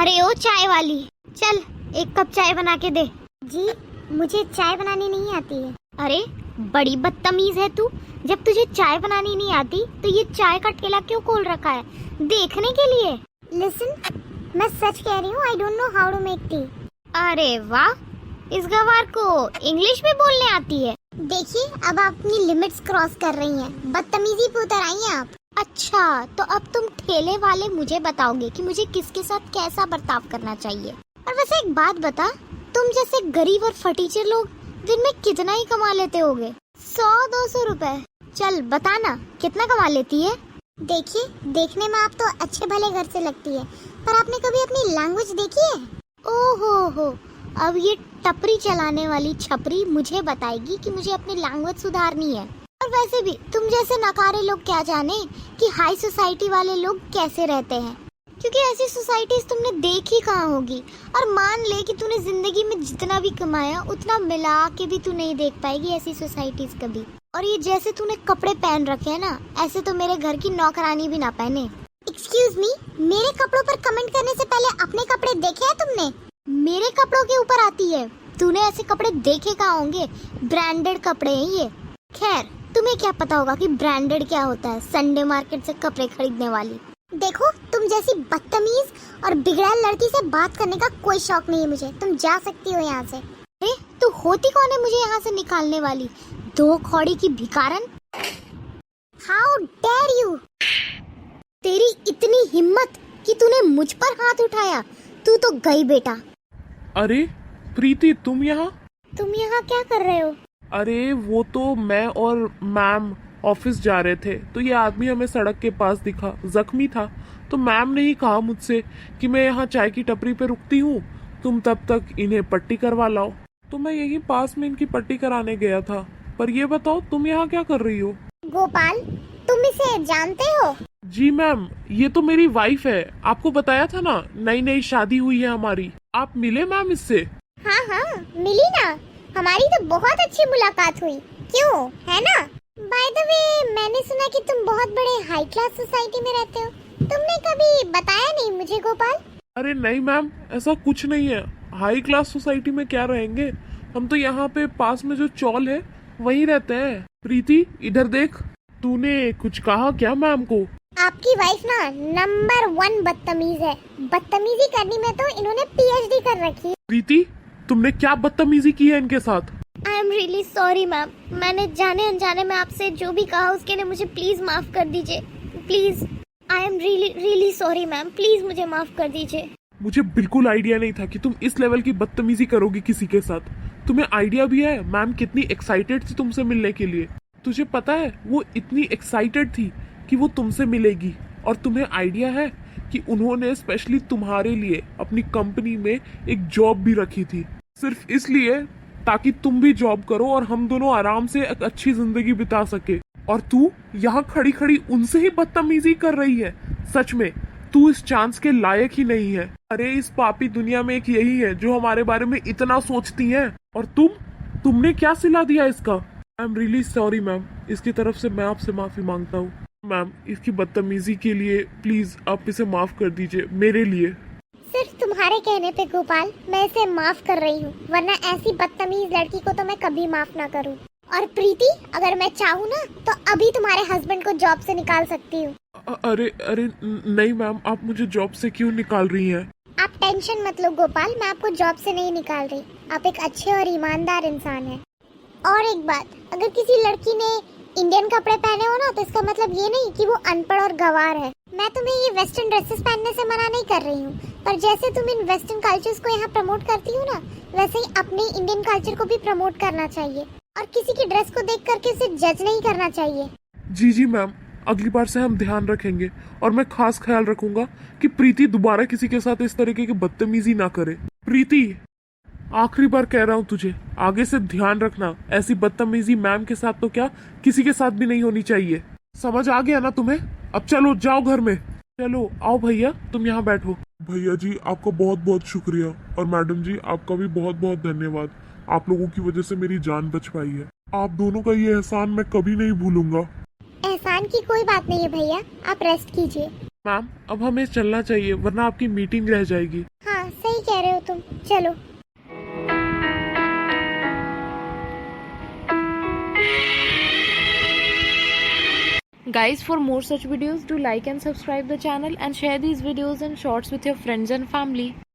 अरे ओ चाय वाली, चल एक कप चाय बना के दे। जी मुझे चाय बनानी नहीं आती है। अरे बड़ी बदतमीज है तू, जब तुझे चाय बनानी नहीं आती तो ये चाय का ठेला क्यों खोल रखा है, देखने के लिए? लिसन, मैं सच कह रही हूँ, I don't know how to make tea. अरे वाह, इस गवार को इंग्लिश भी बोलने आती है। देखिए अब आप अपनी लिमिट्स क्रॉस कर रही हैं, बदतमीजी पे उतर आई हैं आप। अच्छा तो अब तुम ठेले वाले मुझे बताओगे कि मुझे किसके साथ कैसा बर्ताव करना चाहिए। और वैसे एक बात बता, तुम जैसे गरीब और फटीचर लोग दिन में कितना ही कमा लेते होगे? 100-200 रुपए। चल बताना कितना कमा लेती है? देखिए देखने में आप तो अच्छे भले घर से लगती है, पर आपने कभी अपनी लैंग्वेज देखी है? ओहो, अब ये टपरी चलाने वाली छपरी मुझे बताएगी कि मुझे अपनी लैंग्वेज सुधारनी है। और वैसे भी तुम जैसे नकारे लोग क्या जाने कि हाई सोसाइटी वाले लोग कैसे रहते हैं, क्योंकि ऐसी सोसाइटीज तुमने देखी कहाँ होगी। और मान ले कि तूने जिंदगी में जितना भी कमाया उतना मिला के भी तू नहीं देख पाएगी ऐसी सोसाइटीज कभी। और ये जैसे तूने कपड़े पहन रखे हैं ना, ऐसे तो मेरे घर की नौकरानी भी ना पहने। एक्सक्यूज मी, मेरे कपड़ों पर कमेंट करने से पहले अपने कपड़े देखे हैं तुमने? मेरे कपड़ों के ऊपर आती है, तूने ऐसे कपड़े देखे कहाँ होंगे? ब्रांडेड कपड़े हैं ये। खैर तुम्हें क्या पता होगा कि ब्रांडेड क्या होता है, संडे मार्केट से कपड़े खरीदने वाली। देखो तुम जैसी बदतमीज और बिगड़ैल लड़की से बात करने का कोई शौक नहीं है मुझे, तुम जा सकती हो यहाँ से। अरे तू होती कौन है मुझे यहाँ से निकालने वाली, दो खौड़ी की भिखारन? How dare you! तेरी इतनी हिम्मत कि तूने मुझ पर हाथ उठाया, तू तो गई बेटा। अरे प्रीति, तुम यहाँ क्या कर रहे हो? अरे वो तो मैं और मैम ऑफिस जा रहे थे, तो ये आदमी हमें सड़क के पास दिखा, जख्मी था। तो मैम ने ही कहा मुझसे कि मैं यहाँ चाय की टपरी पे रुकती हूँ, तुम तब तक इन्हें पट्टी करवा लाओ। तो मैं यहीं पास में इनकी पट्टी कराने गया था। पर ये बताओ तुम यहाँ क्या कर रही हो? गोपाल, तुम इसे जानते हो? जी मैम, ये तो मेरी वाइफ है, आपको बताया था ना, नई नई शादी हुई है हमारी। आप मिले मैम इससे? हाँ मिली ना, हमारी तो बहुत अच्छी मुलाकात हुई, क्यों है ना? बाय द वे, मैंने सुना कि तुम बहुत बड़े हाई क्लास सोसाइटी में रहते हो, तुमने कभी बताया नहीं मुझे गोपाल। अरे नहीं मैम, ऐसा कुछ नहीं है। हाई क्लास सोसाइटी में क्या रहेंगे, हम तो यहाँ पे पास में जो चौल है वहीं रहते हैं। प्रीति इधर देख, तूने कुछ कहा क्या मैम को? आपकी वाइफ ना नंबर 1 बदतमीज है, बदतमीजी करने में तो इन्होंने पीएचडी कर रखी है। प्रीति, तुमने क्या बदतमीजी की है इनके साथ? I am really sorry ma'am, मैंने जाने अनजाने में आपसे जो भी कहा उसके लिए मुझे प्लीज माफ कर दीजिए, please. I am really sorry ma'am, please मुझे माफ कर दीजिए। मुझे बिल्कुल आइडिया नहीं था कि तुम इस लेवल की बदतमीजी करोगी किसी के साथ। तुम्हें आइडिया भी है मैम कितनी एक्साइटेड थी तुमसे मिलने के लिए? तुझे पता है वो इतनी एक्साइटेड थी कि वो तुमसे मिलेगी, और तुम्हें आइडिया है कि उन्होंने स्पेशली तुम्हारे लिए अपनी कंपनी में एक जॉब भी रखी थी, सिर्फ इसलिए ताकि तुम भी जॉब करो और हम दोनों आराम से एक अच्छी जिंदगी बिता सके। और तू यहाँ खड़ी खड़ी उनसे ही बदतमीजी कर रही है। सच में तू इस चांस के लायक ही नहीं है। अरे इस पापी दुनिया में एक यही है जो हमारे बारे में इतना सोचती है, और तुमने क्या सिला दिया इसका? I am really sorry ma'am, इसकी तरफ से मैं आपसे माफी मांगता हूँ। मैम इसकी बदतमीजी के लिए प्लीज आप इसे माफ कर दीजिए मेरे लिए। सिर्फ तुम्हारे कहने पे गोपाल मैं इसे माफ कर रही हूँ, वरना ऐसी बदतमीज लड़की को तो मैं कभी माफ ना करूँ। और प्रीति, अगर मैं चाहूँ ना तो अभी तुम्हारे हस्बैंड को जॉब से निकाल सकती हूँ। अरे नहीं मैम, आप मुझे जॉब से क्यों निकाल रही हैं? आप टेंशन मत लो गोपाल, मैं आपको जॉब से नहीं निकाल रही, आप एक अच्छे और ईमानदार इंसान हैं। और एक बात, अगर किसी लड़की ने इंडियन कपड़े पहने हो ना तो इसका मतलब ये नहीं कि वो अनपढ़ और गंवार है। मैं तुम्हें ये वेस्टर्न ड्रेसेस पहनने से मना नहीं कर रही हूँ, पर जैसे तुम इन वेस्टर्न कल्चर्स को यहाँ प्रमोट करती हो ना, वैसे ही अपने इंडियन कल्चर को भी प्रमोट करना चाहिए, और किसी की ड्रेस को देख करके उसे जज नहीं करना चाहिए। जी मैम, अगली बार से हम ध्यान रखेंगे, और मैं खास ख्याल रखूंगा कि प्रीति दोबारा किसी के साथ इस तरीके की बदतमीजी ना करे। प्रीति, आखिरी बार कह रहा हूँ तुझे, आगे से ध्यान रखना, ऐसी बदतमीजी मैम के साथ तो क्या किसी के साथ भी नहीं होनी चाहिए। समझ आ गया ना तुम्हें? अब चलो जाओ घर में। चलो आओ भैया, तुम यहाँ बैठो। भैया जी आपका बहुत बहुत शुक्रिया, और मैडम जी आपका भी बहुत बहुत धन्यवाद। आप लोगों की वजह से मेरी जान बच पाई है। आप दोनों का ये एहसान मैं कभी नहीं भूलूंगा। एहसान की कोई बात नहीं है भैया, आप रेस्ट कीजिए। मैम अब हमें चलना चाहिए वरना आपकी मीटिंग रह जाएगी। कह रहे हो तुम, चलो। Guys, for more such videos, do like and subscribe the channel and share these videos and shorts with your friends and family.